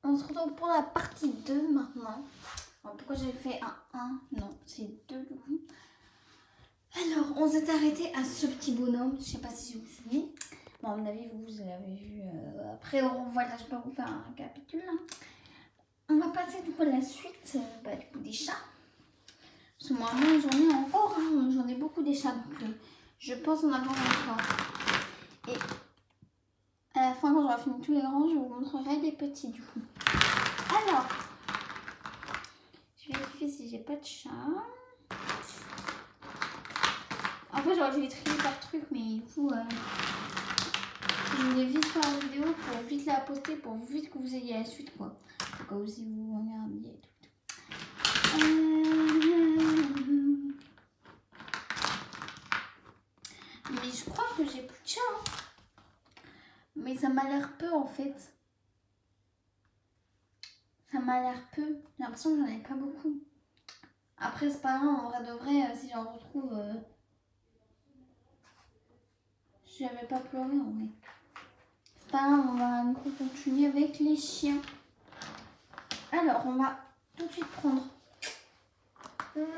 on se retrouve pour la partie 2 maintenant. Alors, pourquoi j'ai fait un 1? Non, c'est 2 du coup. Alors, on s'est arrêté à ce petit bonhomme. Je sais pas si vous vous souvenez. Bon, à mon avis, vous l'avez vu. Après, voilà, je peux vous faire un capitule. On va passer du coup à la suite du coup, des chats. Parce que moi, j'en ai encore. Hein, j'en ai beaucoup des chats. Donc, je pense en avoir encore. Et à la fin, quand j'aurai fini tous les grands, je vous montrerai les petits du coup. Alors, je vais vérifier si j'ai pas de chat. Après, j'aurais dû les trier par truc, mais du coup, je voulais vite faire la vidéo pour vite la poster, pour vite que vous ayez la suite, quoi. Au cas où si vous regardiez et tout. Mais je crois que j'ai plus de chat. Hein. Mais ça m'a l'air peu en fait. Ça m'a l'air peu. J'ai l'impression que j'en ai pas beaucoup. Après, c'est pas grave, en vrai de vrai, si j'en retrouve. Je n'avais pas pleuré en vrai. C'est pas grave, on va continuer avec les chiens. Alors, on va tout de suite prendre.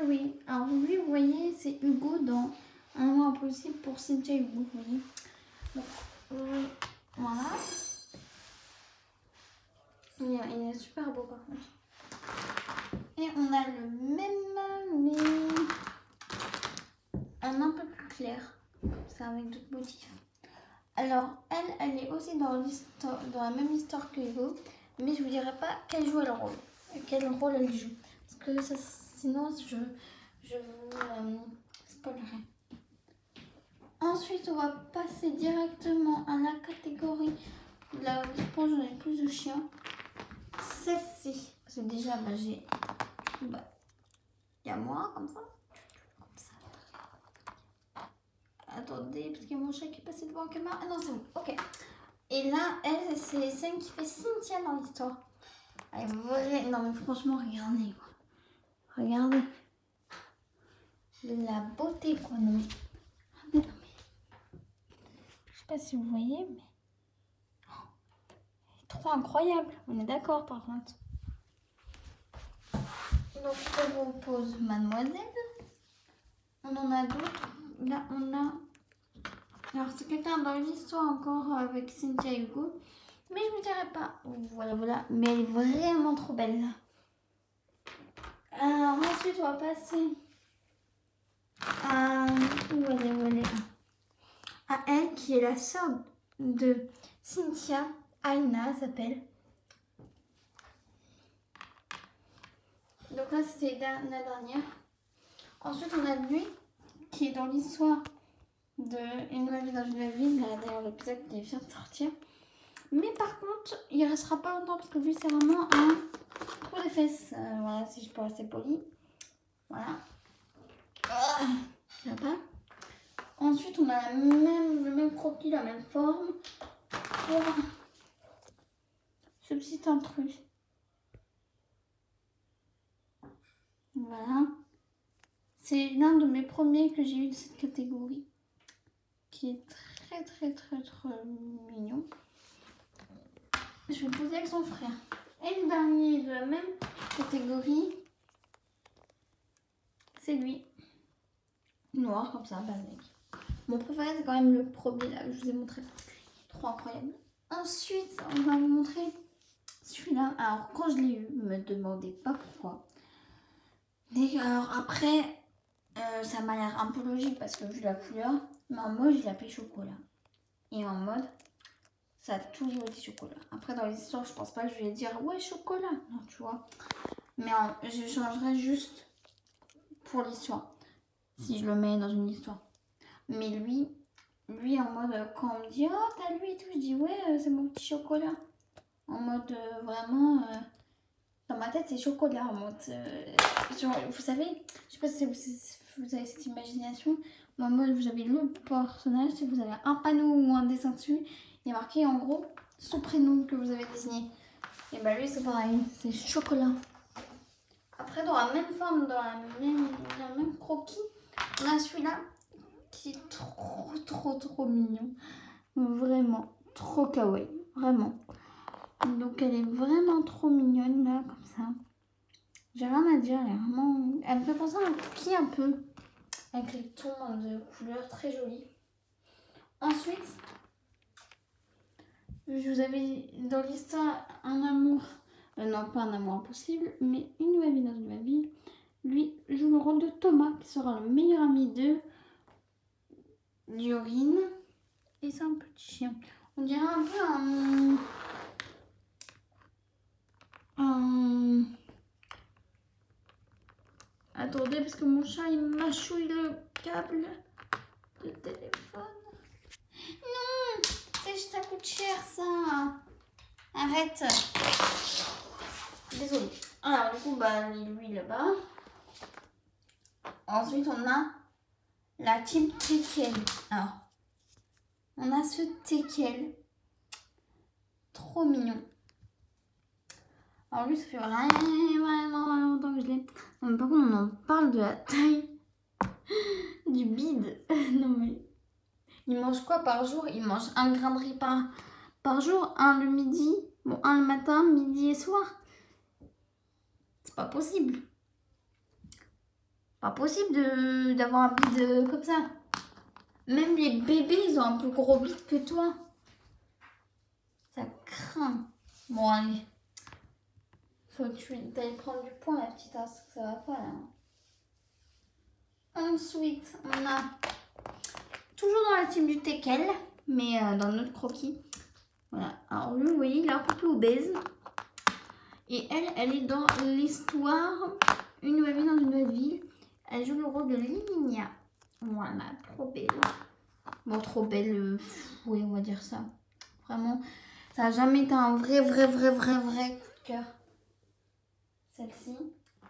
Oui, alors lui, vous voyez, c'est Hugo dans Un amour impossible pour Cynthia Hugo, vous voyez. Donc, voilà. Il est super beau par contre. Et on a le même, mais un peu plus clair. Comme ça, avec d'autres motifs. Alors, elle est aussi dans la même histoire que Hugo. Mais je vous dirai pas quel rôle elle joue. Parce que ça, sinon, je vous spoilerai. Ensuite, on va passer directement à la catégorie. Là, je pense que j'en ai plus de chiens. Celle-ci. Parce que déjà, j'ai. Il y a moi, comme ça. Attendez, parce qu'il y a mon chat qui est passé devant la caméra. Ah non, c'est bon. Ok. Et là, elle, c'est celle qui fait Cynthia dans l'histoire. Elle est vraie. Non, mais franchement, regardez, quoi. Regardez. La beauté, quoi. Non, mais. Je sais pas si vous voyez, mais. Elle est trop incroyable. On est d'accord, par contre. Donc, on repose Mademoiselle. On en a d'autres. Là, on a. Alors, c'est quelqu'un dans l'histoire encore avec Cynthia Hugo. Mais je ne vous dirai pas. Voilà. Mais elle est vraiment trop belle. Alors, ensuite, on va passer à. Où elle est à elle, qui est la sœur de Cynthia. Aina s'appelle. Donc là, c'était la dernière. Ensuite, on a lui, qui est dans l'histoire de Une nouvelle vie dans une nouvelle vie. Là, d'ailleurs, l'épisode qui vient de sortir. Mais par contre, il restera pas longtemps parce que lui, c'est vraiment un trou des fesses. Voilà, si je peux rester poli. Voilà. Ça va. Ensuite, on a le même croquis, la même forme. Pour ce petit intrus. Voilà. C'est l'un de mes premiers que j'ai eu de cette catégorie. Qui est très mignon. Je vais le poser avec son frère. Et le dernier de la même catégorie, c'est lui. Noir comme ça, basique. Mon préféré, c'est quand même le premier là que je vous ai montré. Trop incroyable. Ensuite, on va vous montrer celui-là. Alors, quand je l'ai eu, ne me demandez pas pourquoi. Alors, après, ça m'a l'air un peu logique parce que vu la couleur. Mais en mode, je l'appelle chocolat. Et en mode, ça a toujours été chocolat. Après, dans les histoires, je pense pas que je vais dire ouais, chocolat. Non, tu vois. Mais je changerai juste pour l'histoire. Si je le mets dans une histoire. Mais lui en mode, quand on me dit oh, t'as lui et tout, je dis ouais, c'est mon petit chocolat. En mode vraiment, dans ma tête, c'est chocolat. En mode, vous savez, je sais pas si vous avez cette imagination. Mais en mode, vous avez le personnage, si vous avez un panneau ou un dessin dessus, il y a marqué en gros son prénom que vous avez désigné. Et bah lui, c'est pareil, c'est chocolat. Après, dans la même forme, dans la même croquis, on a celui-là qui est trop mignon. Vraiment, trop kawaii. Vraiment. Donc elle est vraiment trop mignonne là, comme ça. J'ai rien à dire, elle est vraiment... Elle me fait penser à un cookie un peu. Avec les tons de couleurs très jolis. Ensuite, je vous avais dans l'histoire un amour... non, pas un amour impossible, mais une nouvelle vie dans une nouvelle vie. Lui joue le rôle de Thomas, qui sera le meilleur ami de Diorine. Et c'est un petit chien. On dirait un peu un... Attendez, parce que mon chat, il mâchouille le câble de téléphone. Non, ça coûte cher, ça. Arrête. Désolée. Alors, du coup, bah, lui, là-bas. Ensuite, on a la team Teckel. Alors, on a ce Teckel. Trop mignon. Alors, lui, ça fait vraiment longtemps que je l'ai. Non, mais par contre, on en parle de la taille du bide. Non, mais il mange quoi par jour? Il mange un grain de riz par jour. Un le midi. Bon, un le matin, midi et soir. C'est pas possible. Pas possible d'avoir un bide comme ça. Même les bébés, ils ont un plus gros bide que toi. Ça craint. Bon, allez. Faut que tu ailles prendre du poids, la petite as. Ça va pas, là. Ensuite, on a... Toujours dans la team du Teckel, mais dans notre croquis. Voilà. Alors, lui, vous voyez, il est un peu plus obèse. Et elle est dans l'histoire Une nouvelle vie dans une nouvelle ville. Elle joue le rôle de Liminia. Voilà, trop belle. Bon, trop belle, oui, on va dire ça. Vraiment, ça n'a jamais été un vrai coup de cœur. Celle-ci.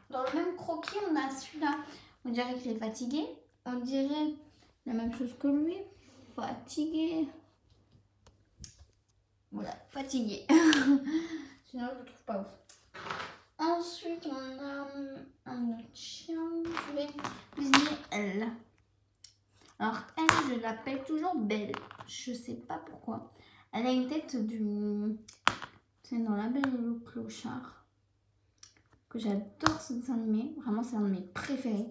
Dans le même croquis, on a celui-là. On dirait qu'il est fatigué. On dirait la même chose que lui. Fatigué. Voilà, fatigué. Sinon, je ne le trouve pas ouf. Ensuite, on a un autre chien. Je vais désigner elle. Alors, elle, je l'appelle toujours Belle. Je sais pas pourquoi. Elle a une tête du... C'est dans La Belle et le Clochard. Que j'adore ce dessin animé. Vraiment, c'est un de mes préférés.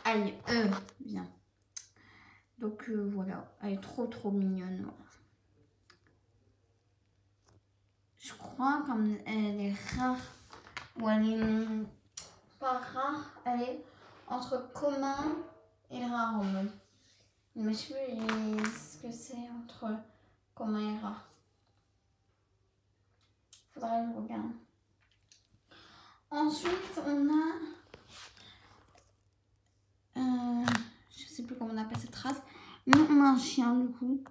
Aïe, bien. Donc, voilà. Elle est trop mignonne. Voilà. Je crois comme elle est rare. Ou elle est pas rare. Elle est entre commun et rare en mode. Mais je sais plus ce que c'est entre commun et rare. Faudrait que je regarde. Ensuite, on a... je sais plus comment on appelle cette race. Mais on a un chien du coup.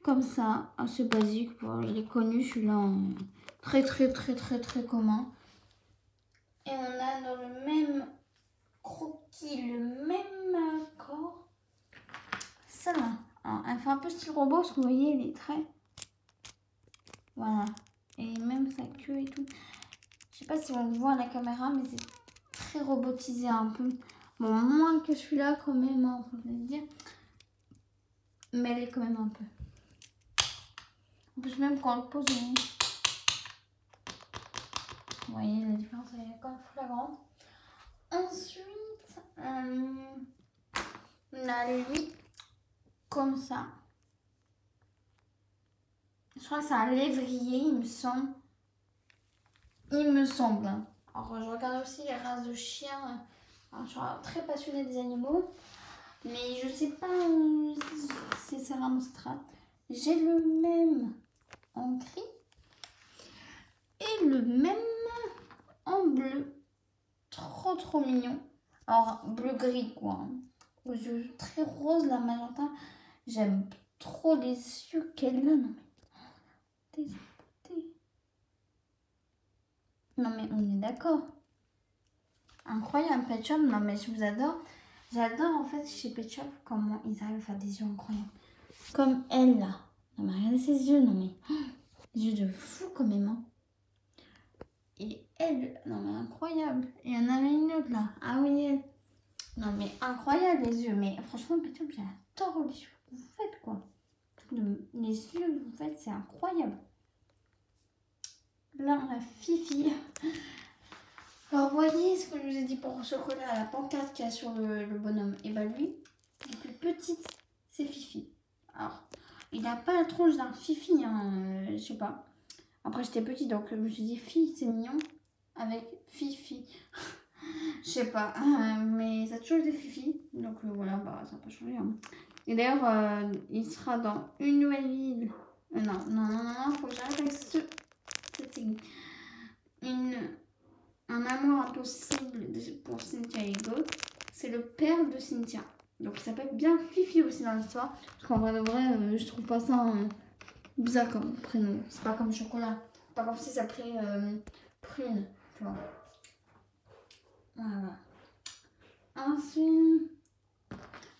Comme ça, assez basique. Bon, il est connu celui-là. Très commun. Et on a dans le même croquis, le même corps. Ça là. Alors, elle fait un peu style robot parce que vous voyez les traits. Voilà. Et même sa queue et tout. Je sais pas si on le voit à la caméra, mais c'est très robotisé un peu. Bon, moins que celui-là quand même, hein, faut le dire. Mais elle est quand même un peu. En plus, même quand on le pose, vous voyez la différence, elle est quand même flagrante. Ensuite, on a lui comme ça. Je crois que c'est un lévrier, il me semble. Il me semble. Alors, je regarde aussi les races de chiens. Alors, je suis très passionnée des animaux. Mais je sais pas si c'est vraiment cette race. J'ai le même en gris. Et le même en bleu. Trop mignon. Alors, bleu-gris, quoi. Aux yeux très roses, la magenta. J'aime trop les yeux qu'elle a. Non, mais on est d'accord. Incroyable, Pet Shop. Non, mais je vous adore. J'adore, en fait, chez Pet Shop, comment ils arrivent à faire des yeux incroyables. Comme elle, là. Non, mais regardez ses yeux. Non, mais... des yeux de fou, quand même, hein. Et elle, non mais incroyable. Et il y en a une autre là. Ah oui, elle. Non mais incroyable les yeux. Mais franchement, Pet-Shop, j'adore les yeux que vous faites quoi. Les yeux que vous faites, c'est incroyable. là, on a Fifi. Alors, vous voyez ce que je vous ai dit pour le chocolat, la pancarte qu'il y a sur le bonhomme. Et bah lui, la plus petite, c'est Fifi. Alors, il n'a pas la tronche d'un Fifi, hein, je sais pas. Après, j'étais petite, donc je me suis dit, fille, c'est mignon, avec Fifi. Je sais pas, mais ça a toujours été Fifi. Donc voilà, bah, ça n'a pas changé. Hein. Et d'ailleurs, il sera dans une nouvelle ville. Non, faut que j'arrête avec cette signe. Un amour impossible pour Cynthia et Hugo. C'est le père de Cynthia. Donc il s'appelle bien Fifi aussi dans l'histoire. Parce qu'en vrai de vrai, je trouve pas ça bizarre comme prénom. C'est pas comme chocolat. C'est pas comme si ça s'appelait prune. Tu vois. Voilà. Ensuite,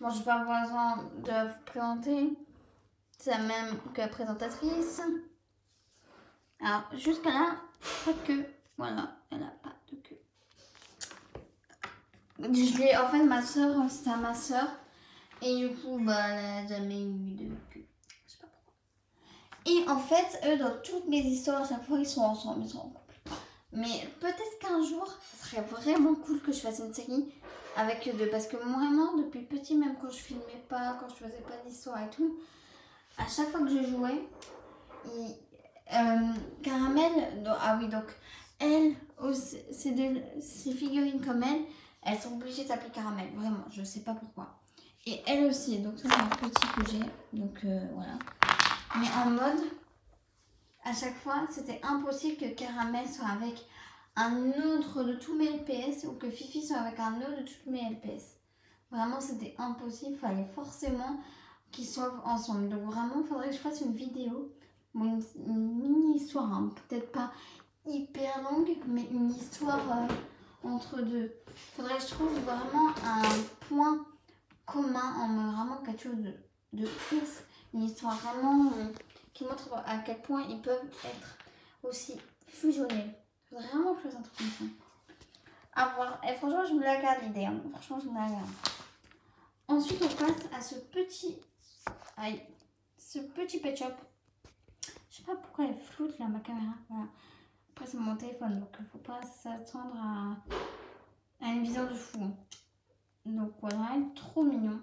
bon, je n'ai pas besoin de vous présenter. C'est la même que la présentatrice. Alors, jusqu'à là, pas de queue. Voilà, elle n'a pas de queue. En fait, ma soeur, c'est à ma soeur. Et du coup, bah, elle n'a jamais eu de queue. Je sais pas pourquoi. Et en fait, eux, dans toutes mes histoires, à chaque fois, ils sont ensemble, ils sont en couple. Mais peut-être qu'un jour, ça serait vraiment cool que je fasse une série avec eux deux. Parce que vraiment, depuis petit, même quand je filmais pas, quand je faisais pas d'histoire et tout, à chaque fois que je jouais, Caramel, ah oui, donc elle, ces figurines comme elles sont obligées de s'appeler Caramel, vraiment, je sais pas pourquoi. Et elle aussi, donc ça c'est un petit que j'ai, donc voilà. Mais en mode, à chaque fois, c'était impossible que Caramel soit avec un autre de tous mes LPS ou que Fifi soit avec un autre de tous mes LPS. Vraiment, c'était impossible, il fallait forcément qu'ils soient ensemble. Donc vraiment, il faudrait que je fasse une vidéo, une mini-histoire, hein. Peut-être pas hyper longue, mais une histoire entre deux. Il faudrait que je trouve vraiment un point commun, vraiment quelque chose de ouf. Une histoire vraiment qui montre à quel point ils peuvent être aussi fusionnés. Il faudrait vraiment que je fasse un truc comme ça. À voir. Et franchement, je me la garde l'idée. Hein. Franchement, je me la garde. Ensuite, on passe à ce petit pet shop. Je sais pas pourquoi elle floute là ma caméra. Voilà. Après c'est mon téléphone donc il faut pas s'attendre à une vision de fou. Donc voilà, elle est trop mignon.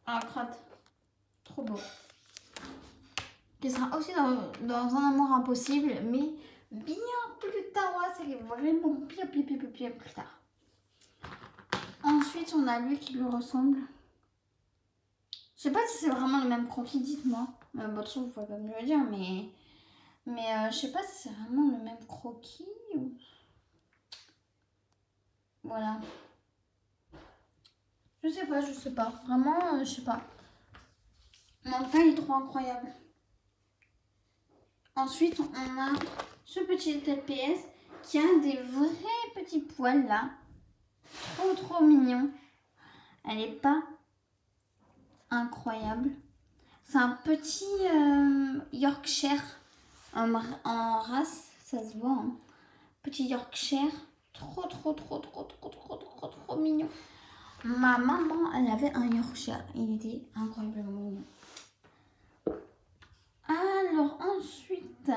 Ah crotte, trop beau. Qui sera aussi dans un amour impossible, mais bien plus tard. Ouais, c'est vraiment bien plus tard. Ensuite on a lui qui lui ressemble. Je sais pas si c'est vraiment le même croquis, dites-moi. Bon, de toute façon, vous pouvez pas me le dire, mais je sais pas si c'est vraiment le même croquis ou... Voilà. Je sais pas. Vraiment, je sais pas. Mais en tout cas, il est trop incroyable. Ensuite, on a ce petit LPS qui a des vrais petits poils là. Trop mignon. Elle est pas incroyable. C'est un petit Yorkshire en race, ça se voit. Hein. Petit Yorkshire, trop mignon. Ma maman, elle avait un Yorkshire, il était incroyablement mignon. Alors ensuite,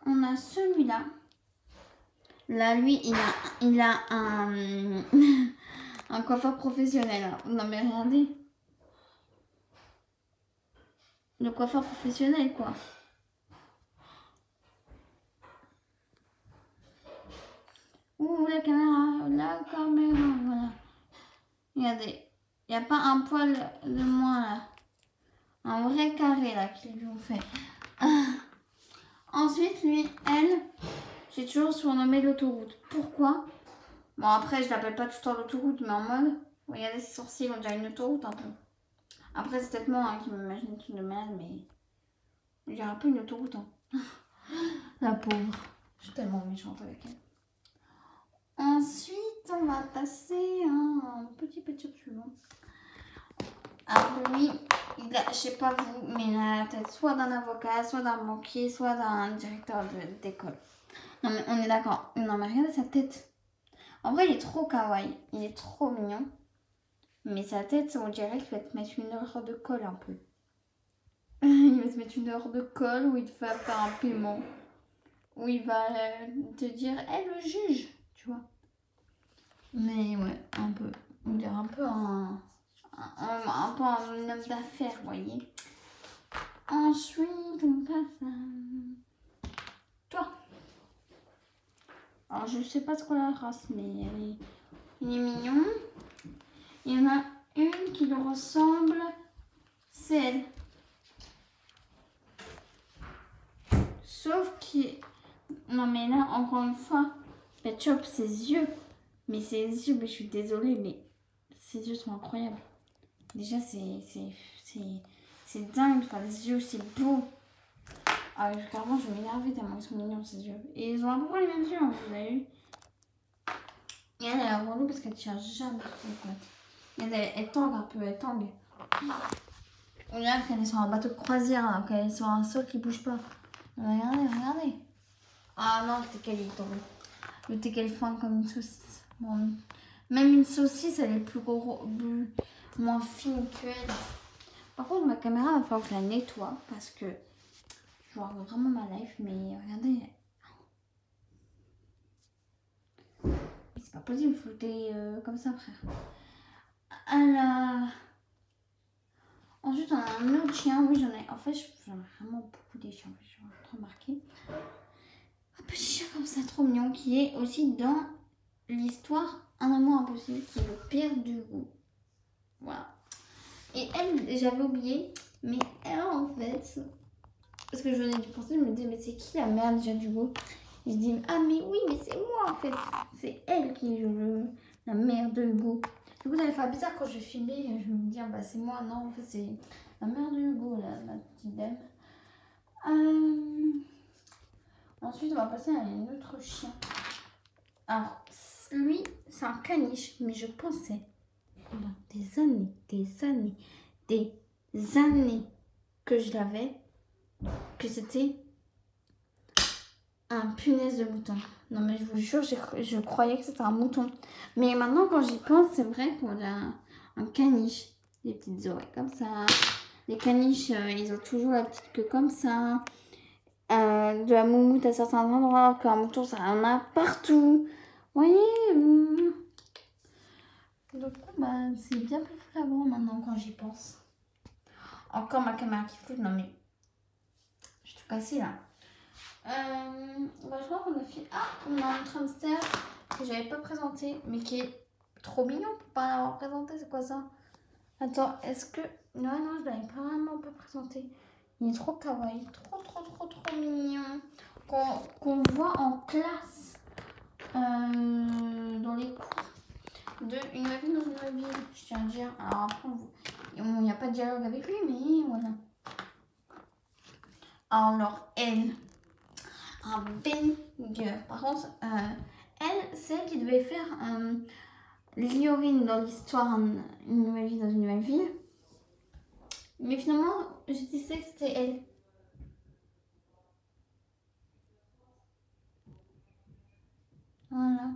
on a celui-là. Là, lui, il a un, un coiffeur professionnel. Non mais regardez. Le coiffeur professionnel, quoi. Ouh, la caméra, voilà. Regardez, il n'y a pas un poil de moins là. Un vrai carré là qu'ils lui ont fait. Ensuite, lui, elle, j'ai toujours surnommé l'autoroute. Pourquoi? Bon, après, je l'appelle pas tout le temps l'autoroute, mais en mode, regardez ses sourcils, on dirait une autoroute un peu. Après, c'est peut-être moi hein, qui m'imagine une truc de malade, mais j'ai un peu une autoroute. Hein. La pauvre. Je suis tellement méchante avec elle. Ensuite, on va passer à un petit shop suivant. Alors lui, je sais pas vous, mais il a la tête soit d'un avocat, soit d'un banquier, soit d'un directeur d'école. Non mais on est d'accord. Non mais regardez sa tête. En vrai, il est trop kawaii. Il est trop mignon. Mais sa tête, on dirait qu'il va te mettre une heure de colle un peu. Il va se mettre une heure de colle où il te fait faire un paiement. Où il va te dire, hé, le juge, tu vois. Mais ouais, un peu. On dirait un peu un peu un homme d'affaires, vous voyez. Ensuite, on passe à toi. Alors, je sais pas ce qu'on la race, mais il est mignon. Il y en a une qui lui ressemble, c'est elle. Sauf qu'il... Non, mais là, encore une fois, Pet Shop, ses yeux. Mais ses yeux, mais je suis désolée, mais ses yeux sont incroyables. Déjà, c'est dingue. Enfin, les yeux, c'est beau. Ah, carrément, je vais m'énerver tellement ils sont mignons, ces yeux. Et ils ont à peu près les mêmes yeux, hein, vous avez vu. Et elle est relou parce qu'elle tient jamais sur les pattes. Et elle tangue un peu, elle tangue. On dirait qu'elle est sur un bateau de croisière, alors qu'elle est sur un sol qui bouge pas. Regardez, regardez. Ah non, le teckel, il est tombé. Le teckel fend comme une saucisse. Bon, même une saucisse, elle est moins fine qu'elle. Par contre, ma caméra, il va falloir que je la nettoie parce que je vois vraiment ma life. Mais regardez. C'est pas possible, faut que comme ça, frère. Alors... Ensuite, on a un autre chien. Oui, j'en ai. En fait, j'en ai vraiment beaucoup des chiens. Je vais remarquer. Un petit chien comme ça, trop mignon, qui est aussi dans l'histoire Un amour impossible, qui est le père d'Hugo. Voilà. Et elle, j'avais oublié, mais elle, en fait, parce que je venais d'y penser, je me disais, mais c'est qui la mère déjà d'Hugo? Et je dis, ah, mais oui, mais c'est moi, en fait. C'est elle qui joue la mère de Hugo. Du coup, ça allait faire bizarre quand je filmais. Je me dis, ah, bah, c'est moi. Non, en fait, c'est la mère de Hugo, la petite dame. Ensuite, on va passer à un autre chien. Alors, lui, c'est un caniche, mais je pensais, pendant des années que je l'avais, que c'était un punaise de mouton. Non, mais je vous jure, je croyais que c'était un mouton. Mais maintenant, quand j'y pense, c'est vrai qu'on a un caniche. Des petites oreilles comme ça. Les caniches, ils ont toujours la petite queue comme ça. De la moumoute à certains endroits, alors qu'un mouton, ça en a partout. Vous voyez Donc, bah, c'est bien plus flagrant maintenant quand j'y pense. Encore ma caméra qui floute. Non, mais je suis tout cassée là. Bah, je crois qu'on a fait. Ah, on a un autre hamster que j'avais pas présenté, mais qui est trop mignon pour pas l'avoir présenté. C'est quoi ça? Attends, est-ce que. Non, non, je l'avais vraiment pas présenté. Il est trop kawaii, trop mignon. Qu'on voit en classe dans les cours de Une nouvelle vie dans une nouvelle ville, je tiens à dire. Alors après, il n'y a pas de dialogue avec lui, mais voilà. Alors, elle, un banger. Par contre, elle, c'est elle qui devait faire Liorine dans l'histoire Une nouvelle vie dans une nouvelle ville. Mais finalement, je disais que c'était elle. Voilà.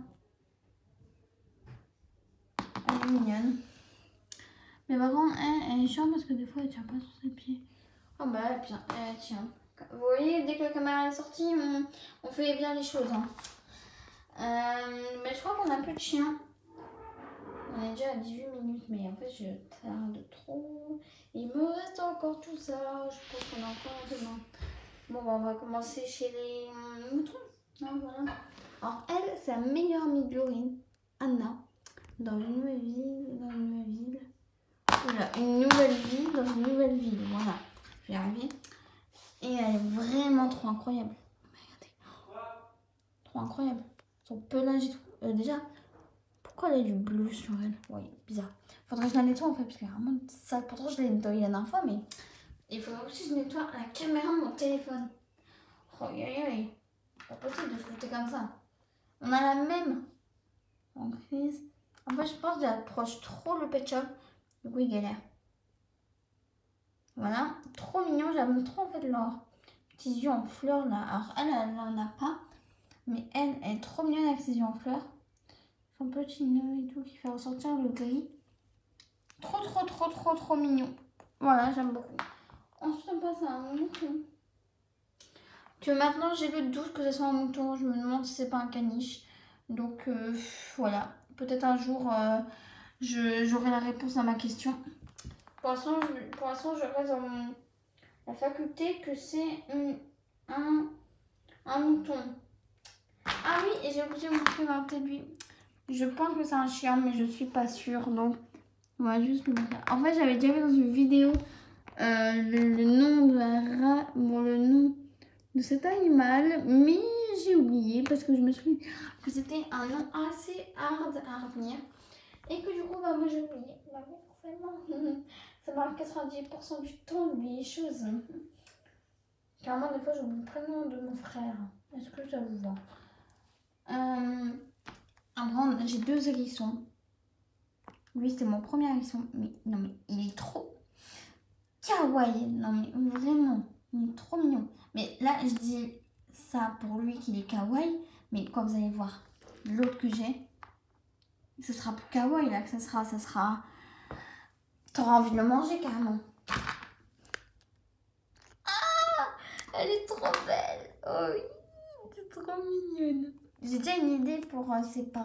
Elle est mignonne. Mais par contre, elle est chiante parce que des fois, elle tient pas sur ses pieds. Oh bah, elle tient. Vous voyez, dès que la caméra est sortie, on fait bien les choses. Hein. Mais je crois qu'on a plus de chiens. On est déjà à 18 minutes, mais en fait, je tarde trop. Il me reste encore tout ça. Je pense qu'on a encore demain. Bon, bah, on va commencer chez les moutons. Ah, voilà. Alors, elle, c'est la meilleure amie de Laurine, Anna, dans une nouvelle ville, Voilà, une nouvelle vie dans une nouvelle ville. Voilà, je vais y arriver. Et elle est vraiment trop incroyable. Regardez. Trop incroyable. Son pelage et tout. Déjà, pourquoi elle a du bleu sur elle? Oui, bizarre. Faudrait que je la nettoie en fait, parce qu'elle est vraiment sale. Pourtant, je l'ai nettoyée la dernière fois, mais il faudrait aussi que je nettoie la caméra de mon téléphone. Oh, pas possible de flouter comme ça. On a la même. En crise. En fait, je pense que j'approche trop le Pet Shop. Du coup, il galère. Voilà, trop mignon. J'aime trop en fait leurs petits yeux en fleurs là. Alors, elle en a pas. Mais elle est trop mignonne avec ses yeux en fleurs. Son petit nœud et tout qui fait ressortir le gris. Trop mignon. Voilà, j'aime beaucoup. Ensuite, on passe à un mouton. Que maintenant, j'ai le doute que ce soit un mouton. Je me demande si c'est pas un caniche. Donc, voilà. Peut-être un jour, j'aurai la réponse à ma question. Pour l'instant, je reste dans la faculté que c'est un mouton. Ah oui, et j'ai oublié de vous présenter lui. Je pense que c'est un chien, mais je suis pas sûre. Donc, on va juste le montrer. En fait, j'avais déjà vu dans une vidéo le nom le nom de cet animal, mais j'ai oublié parce que je me suis dit que c'était un nom assez hard à retenir. Et que du coup, bah, moi j'ai oublié. Bah oui, forcément. Ça m'arrive 90% du temps d'oublier les choses. Carrément, des fois, j'oublie le prénom de mon frère. Est-ce que ça vous va? J'ai 2 hérissons. Lui, c'était mon premier hérisson. Mais non, mais il est trop kawaii. Non, mais vraiment, il est trop mignon. Mais là, je dis ça pour lui qu'il est kawaii. Mais quand vous allez voir l'autre que j'ai, ce sera plus kawaii là que ça sera. T'auras envie de le manger carrément. Ah, elle est trop belle. Oh oui, c'est trop mignonne. J'ai déjà une idée pour ses parents.